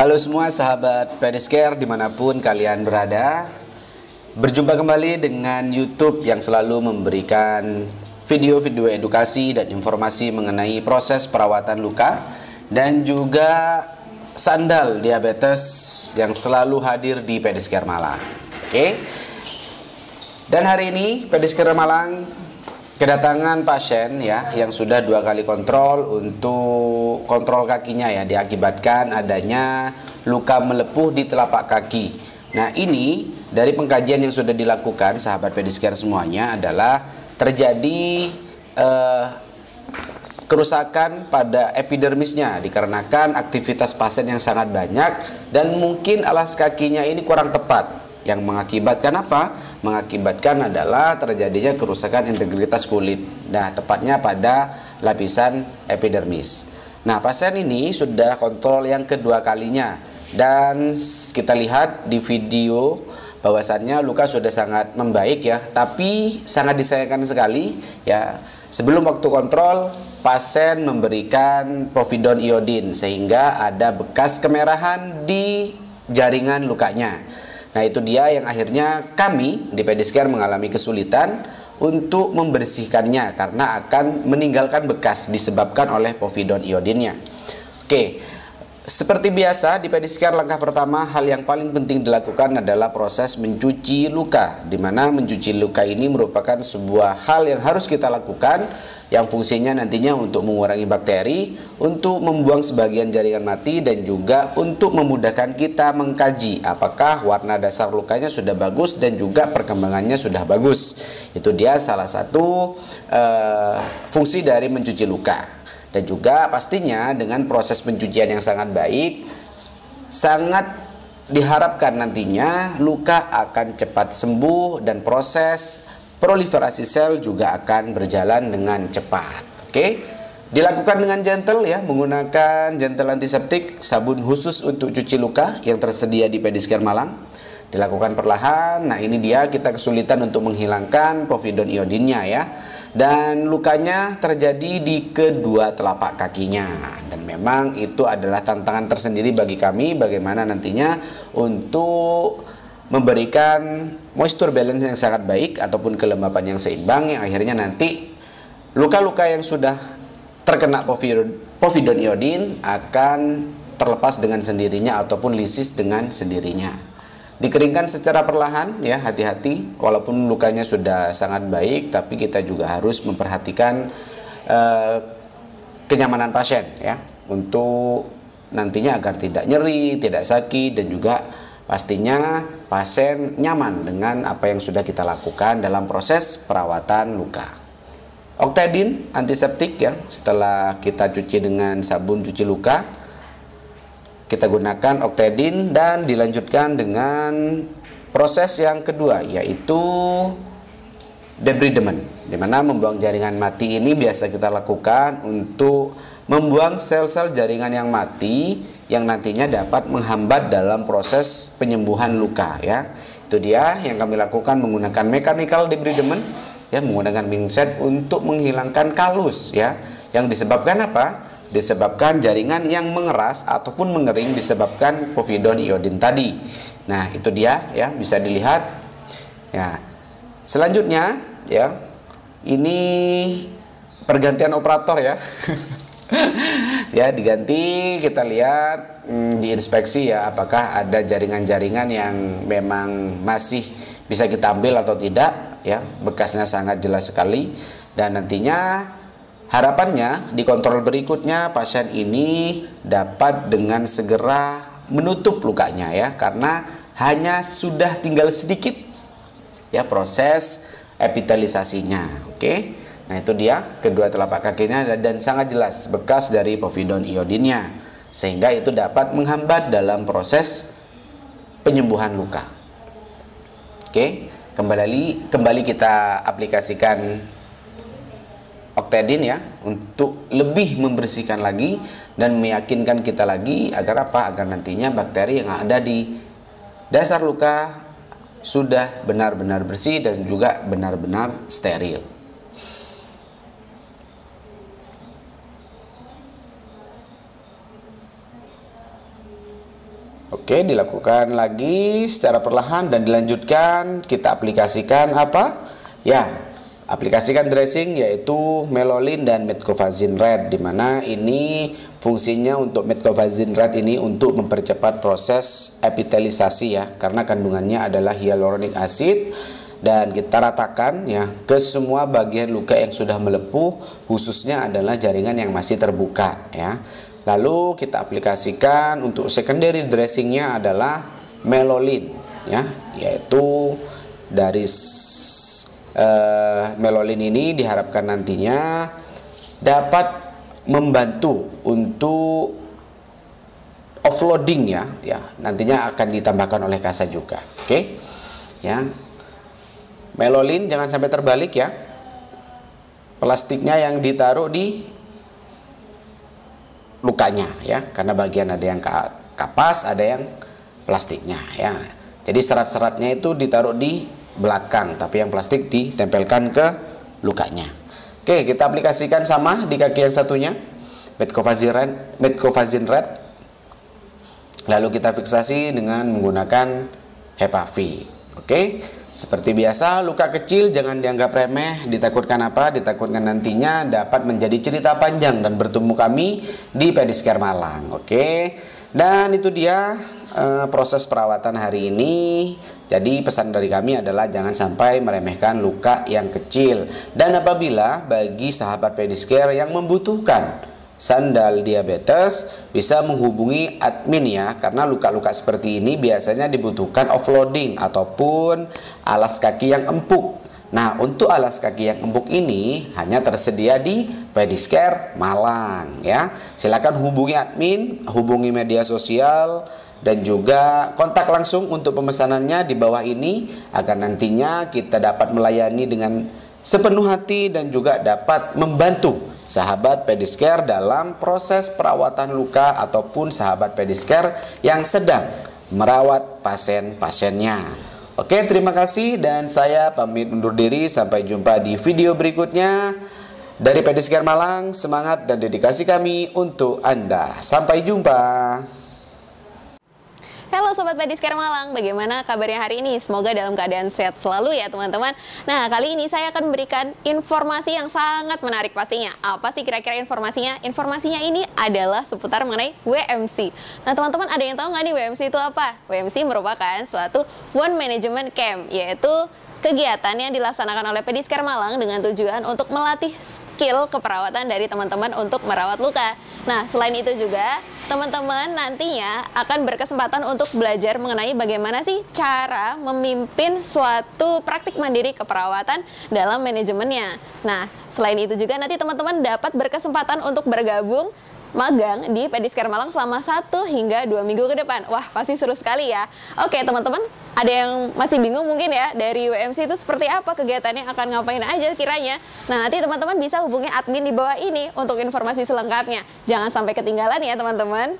Halo semua sahabat Pedicure dimanapun kalian berada. Berjumpa kembali dengan YouTube yang selalu memberikan video-video edukasi dan informasi mengenai proses perawatan luka dan juga sandal diabetes yang selalu hadir di Pedicure Malang. Oke. Dan hari ini Pedicure Malang kedatangan pasien ya yang sudah 2 kali kontrol untuk kontrol kakinya ya, diakibatkan adanya luka melepuh di telapak kaki. Nah, ini dari pengkajian yang sudah dilakukan sahabat Pedicure semuanya adalah terjadi kerusakan pada epidermisnya dikarenakan aktivitas pasien yang sangat banyak dan mungkin alas kakinya ini kurang tepat. Yang mengakibatkan apa? Mengakibatkan adalah terjadinya kerusakan integritas kulit. Nah, tepatnya pada lapisan epidermis. Nah, pasien ini sudah kontrol yang kedua kalinya. Dan kita lihat di video bahwasannya luka sudah sangat membaik ya. Tapi sangat disayangkan sekali ya. Sebelum waktu kontrol, pasien memberikan povidone iodin sehingga ada bekas kemerahan di jaringan lukanya. Nah, itu dia yang akhirnya kami di Pedicure mengalami kesulitan untuk membersihkannya karena akan meninggalkan bekas disebabkan oleh povidone iodinnya. Oke, seperti biasa di Pedicure langkah pertama hal yang paling penting dilakukan adalah proses mencuci luka, di mana mencuci luka ini merupakan sebuah hal yang harus kita lakukan yang fungsinya nantinya untuk mengurangi bakteri, untuk membuang sebagian jaringan mati, dan juga untuk memudahkan kita mengkaji apakah warna dasar lukanya sudah bagus dan juga perkembangannya sudah bagus. Itu dia salah satu fungsi dari mencuci luka. Dan juga pastinya dengan proses pencucian yang sangat baik, sangat diharapkan nantinya luka akan cepat sembuh dan proses proliferasi sel juga akan berjalan dengan cepat. Oke, dilakukan dengan gentle ya, menggunakan gentle antiseptik, sabun khusus untuk cuci luka yang tersedia di Pedicure Malang. Dilakukan perlahan. Nah, ini dia kita kesulitan untuk menghilangkan povidone iodinnya ya. Dan lukanya terjadi di kedua telapak kakinya. Dan memang itu adalah tantangan tersendiri bagi kami bagaimana nantinya untuk memberikan moisture balance yang sangat baik ataupun kelembapan yang seimbang yang akhirnya nanti luka-luka yang sudah terkena povidone iodin akan terlepas dengan sendirinya ataupun lisis dengan sendirinya. Dikeringkan secara perlahan ya, hati-hati walaupun lukanya sudah sangat baik tapi kita juga harus memperhatikan kenyamanan pasien ya untuk nantinya agar tidak nyeri, tidak sakit dan juga pastinya pasien nyaman dengan apa yang sudah kita lakukan dalam proses perawatan luka. Octadine antiseptik ya, setelah kita cuci dengan sabun cuci luka, kita gunakan Octadine dan dilanjutkan dengan proses yang kedua yaitu debridement, di mana membuang jaringan mati ini biasa kita lakukan untuk membuang sel-sel jaringan yang mati yang nantinya dapat menghambat dalam proses penyembuhan luka ya. Itu dia yang kami lakukan menggunakan mechanical debridement ya, menggunakan pinset untuk menghilangkan kalus ya. Yang disebabkan apa? Disebabkan jaringan yang mengeras ataupun mengering disebabkan povidone iodin tadi. Nah, itu dia ya, bisa dilihat. Ya. Selanjutnya ya, ini pergantian operator ya. Ya, diganti, kita lihat diinspeksi ya apakah ada jaringan-jaringan yang memang masih bisa kita ambil atau tidak ya. Bekasnya sangat jelas sekali dan nantinya harapannya di kontrol berikutnya pasien ini dapat dengan segera menutup lukanya ya, karena hanya sudah tinggal sedikit ya proses epitelisasinya. Oke. Nah, itu dia kedua telapak kakinya dan sangat jelas bekas dari povidone iodinnya sehingga itu dapat menghambat dalam proses penyembuhan luka. Oke, kembali kita aplikasikan Octadine ya untuk lebih membersihkan lagi dan meyakinkan kita lagi agar apa? Agar nantinya bakteri yang ada di dasar luka sudah benar-benar bersih dan juga benar-benar steril. Oke, dilakukan lagi secara perlahan dan dilanjutkan. Kita aplikasikan apa? Ya, aplikasikan dressing yaitu Melolin dan Metcovazine Red, dimana ini fungsinya untuk Metcovazine Red ini untuk mempercepat proses epitelisasi ya, karena kandungannya adalah hyaluronic acid, dan kita ratakan ya ke semua bagian luka yang sudah melepuh, khususnya adalah jaringan yang masih terbuka ya. Lalu kita aplikasikan untuk secondary dressingnya adalah Melolin ya, yaitu dari Melolin ini diharapkan nantinya dapat membantu untuk offloading ya, nantinya akan ditambahkan oleh KASA juga. Oke ya, Melolin jangan sampai terbalik ya, plastiknya yang ditaruh di lukanya ya, karena bagian ada yang kapas, ada yang plastiknya ya. Jadi serat-seratnya itu ditaruh di belakang, tapi yang plastik ditempelkan ke lukanya. Oke, kita aplikasikan sama di kaki yang satunya, Metcovazine Red. Lalu kita fiksasi dengan menggunakan HEPA-V. Oke, seperti biasa, luka kecil jangan dianggap remeh. Ditakutkan apa? Ditakutkan nantinya dapat menjadi cerita panjang dan bertemu kami di Pedicure Malang. Oke, dan itu dia proses perawatan hari ini. Jadi pesan dari kami adalah jangan sampai meremehkan luka yang kecil. Dan apabila bagi sahabat Pedicure yang membutuhkan sandal diabetes, bisa menghubungi admin ya, karena luka-luka seperti ini biasanya dibutuhkan offloading ataupun alas kaki yang empuk. Nah, untuk alas kaki yang empuk ini hanya tersedia di Pedicure Malang ya. Silakan hubungi admin, hubungi media sosial, dan juga kontak langsung untuk pemesanannya di bawah ini, agar nantinya kita dapat melayani dengan sepenuh hati dan juga dapat membantu sahabat Pedicure dalam proses perawatan luka ataupun sahabat Pedicure yang sedang merawat pasien-pasiennya. Oke, terima kasih dan saya pamit undur diri. Sampai jumpa di video berikutnya. Dari Pedicure Malang, semangat dan dedikasi kami untuk Anda. Sampai jumpa. Halo Sobat Pedicure Malang, bagaimana kabarnya hari ini? Semoga dalam keadaan sehat selalu ya teman-teman. Nah, kali ini saya akan memberikan informasi yang sangat menarik pastinya. Apa sih kira-kira informasinya? Informasinya ini adalah seputar mengenai WMC. Nah teman-teman, ada yang tahu nggak nih WMC itu apa? WMC merupakan suatu One Management Camp, yaitu kegiatan yang dilaksanakan oleh Pedicure Malang dengan tujuan untuk melatih skill keperawatan dari teman-teman untuk merawat luka. Nah, selain itu juga teman-teman nantinya akan berkesempatan untuk belajar mengenai bagaimana sih cara memimpin suatu praktik mandiri keperawatan dalam manajemennya. Nah, selain itu juga nanti teman-teman dapat berkesempatan untuk bergabung magang di Pedicure Malang selama 1 hingga 2 minggu ke depan. Wah, pasti seru sekali ya. Oke teman-teman, ada yang masih bingung mungkin ya dari WMC itu seperti apa kegiatannya, akan ngapain aja kiranya. Nah, nanti teman-teman bisa hubungi admin di bawah ini untuk informasi selengkapnya. Jangan sampai ketinggalan ya teman-teman.